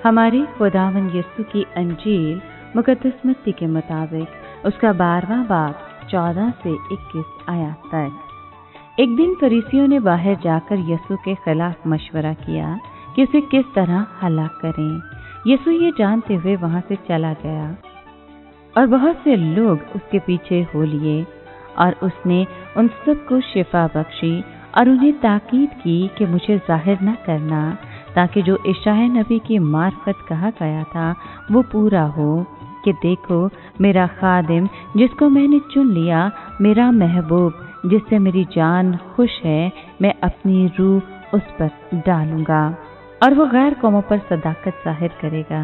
हमारे खुदावंद यीशु की अंजील मुकद्दस मत्ती के मुताबिक उसका 12वां बाब 14 से 21 आयत तक। एक दिन फरीसियों ने बाहर जाकर यीशु के खिलाफ मशवरा किया कि उसे किस तरह हलाक करें। यीशु ये जानते हुए वहां से चला गया और बहुत से लोग उसके पीछे हो लिए, और उसने उन सबको शिफा बख्शी और उन्हें ताकीद की कि मुझे जाहिर न करना, ताकि जो यशायाह नबी की मार्फत कहा गया था वो पूरा हो कि देखो मेरा खादिम जिसको मैंने चुन लिया, मेरा महबूब जिससे मेरी जान खुश है, मैं अपनी रूह उस पर डालूंगा और वो गैर कौमों पर सदाकत जाहिर करेगा।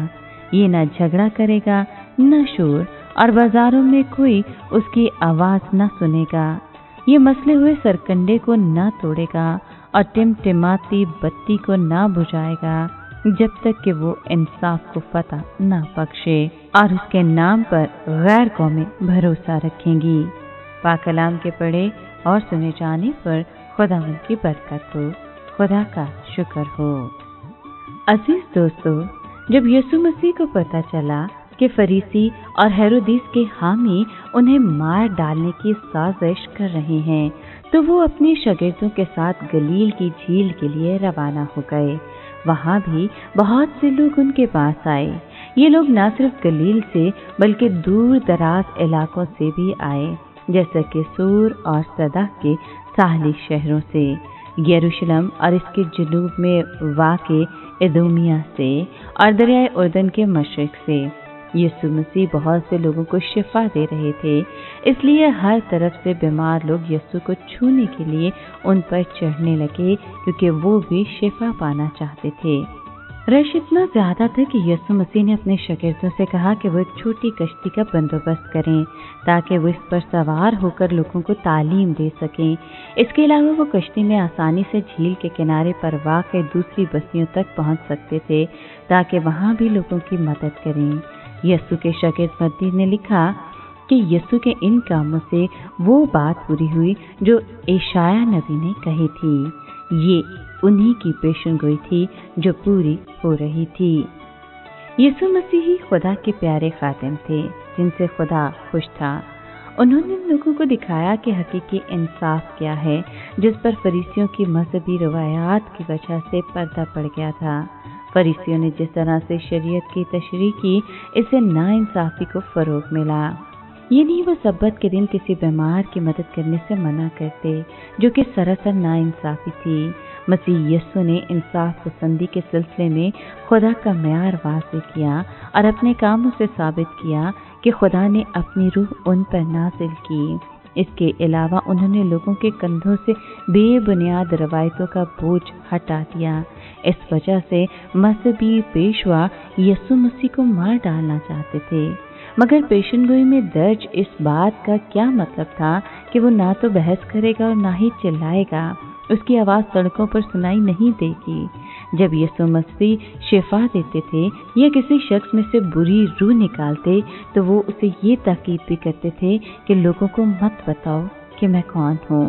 ये न झगड़ा करेगा न शोर, और बाजारों में कोई उसकी आवाज न सुनेगा। ये मसले हुए सरकंडे को न तोड़ेगा और टिमटिमाती बत्ती को न बुझाएगा, जब तक कि वो इंसाफ को फतह न बख्शे और उसके नाम पर गैर कौमें भरोसा रखेंगी। पाक कलाम के पढ़े और सुने जाने पर खुदावंद की बरकत हो, खुदा का शुक्र हो। अजीज दोस्तों, जब यीशु मसीह को पता चला कि फरीसी और हेरोदिस के हामी उन्हें मार डालने की साजिश कर रहे हैं, तो वो अपने शागिर्दों के साथ गलील की झील के लिए रवाना हो गए। वहाँ भी बहुत से लोग उनके पास आए। ये लोग न सिर्फ गलील से बल्कि दूर दराज इलाकों से भी आए, जैसे कि सूर और सदा के साहली शहरों से, यरूशलेम और इसके जुनूब में वाक़े एदोमिया से, और दरियाए उर्दन के मशरिक से। यीशु मसीह बहुत से लोगों को शिफा दे रहे थे, इसलिए हर तरफ से बीमार लोग यीशु को छूने के लिए उन पर चढ़ने लगे, क्योंकि वो भी शिफा पाना चाहते थे। रश इतना ज्यादा था कि यीशु मसीह ने अपने शागिर्दों से कहा कि वो एक छोटी कश्ती का बंदोबस्त करें, ताकि वो इस पर सवार होकर लोगों को तालीम दे सकें। इसके अलावा वो कश्ती में आसानी से झील के किनारे पर वाक़ दूसरी बस्तियों तक पहुंच सकते थे, ताकि वहां भी लोगों की मदद करें। यीशु के शागिर्द मत्ती ने लिखा कि यीशु के इन कामों से वो बात पूरी हुई जो यशायाह नबी ने कही थी। ये उन्हीं की पेशेनगोई थी जो पूरी हो रही थी। यीशु मसीह ही खुदा के प्यारे खातिम थे, जिनसे खुदा खुश था। उन्होंने लोगों को दिखाया कि हकीकी इंसाफ क्या है, जिस पर फरीसियों की मजहबी रवायात की वजह से पर्दा पड़ गया था। फरीसियों ने जिस तरह से शरीयत की तशरीह की, इससे नाइंसाफी को फरोग मिला। ये नहीं वो सब्बत के दिन किसी बीमार की मदद करने से मना करते, जो कि सरासर नाइंसाफी थी। मसीह यीशु ने इंसाफ पसंदी के सिलसिले में खुदा का मेयार वाज़ेह किया और अपने कामों से साबित किया कि खुदा ने अपनी रूह उन पर नाजिल की। इसके अलावा उन्होंने लोगों के कंधों से बेबुनियाद रवायतों का बोझ हटा दिया। इस वजह से मजहबी पेशवा यीशु मसीह को मार डालना चाहते थे, मगर पेशनगोई में दर्ज इस बात का क्या मतलब था कि वो ना तो बहस करेगा और ना ही चिल्लाएगा। उसकी आवाज़ सड़कों पर सुनाई नहीं देगी। जब यीशु मसीह शिफा देते थे या किसी शख्स में से बुरी रूह निकालते, तो वो उसे ये ताकीद भी करते थे कि लोगों को मत बताओ कि मैं कौन हूँ।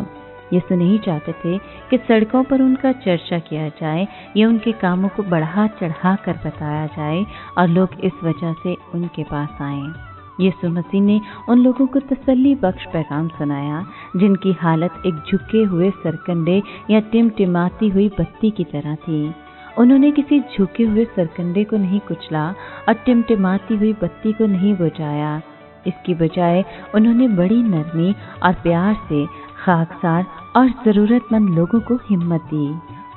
यीशु नहीं चाहते थे कि सड़कों पर उनका चर्चा किया जाए या उनके कामों को बढ़ा चढ़ा कर बताया जाए और लोग इस वजह से उनके पास आएं। यीशु मसीह ने उन लोगों को तसल्ली बख्श पैगाम सुनाया, जिनकी हालत एक झुके हुए सरकंडे या टिमटिमाती हुई बत्ती की तरह थी। उन्होंने किसी झुके हुए सरकंडे को नहीं कुचला और टिमटिमाती हुई बत्ती को नहीं बुझाया। इसकी बजाय उन्होंने बड़ी नरमी और प्यार से खाकसार और ज़रूरतमंद लोगों को हिम्मत दी।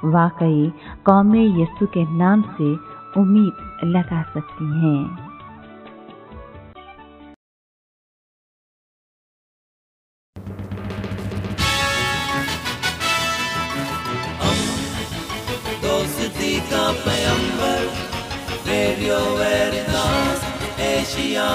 वाकई कौमें यीशु के नाम से उम्मीद लगा सकती हैं। दोस्ती का पैगंबर, रेडियो वेरितास एशिया।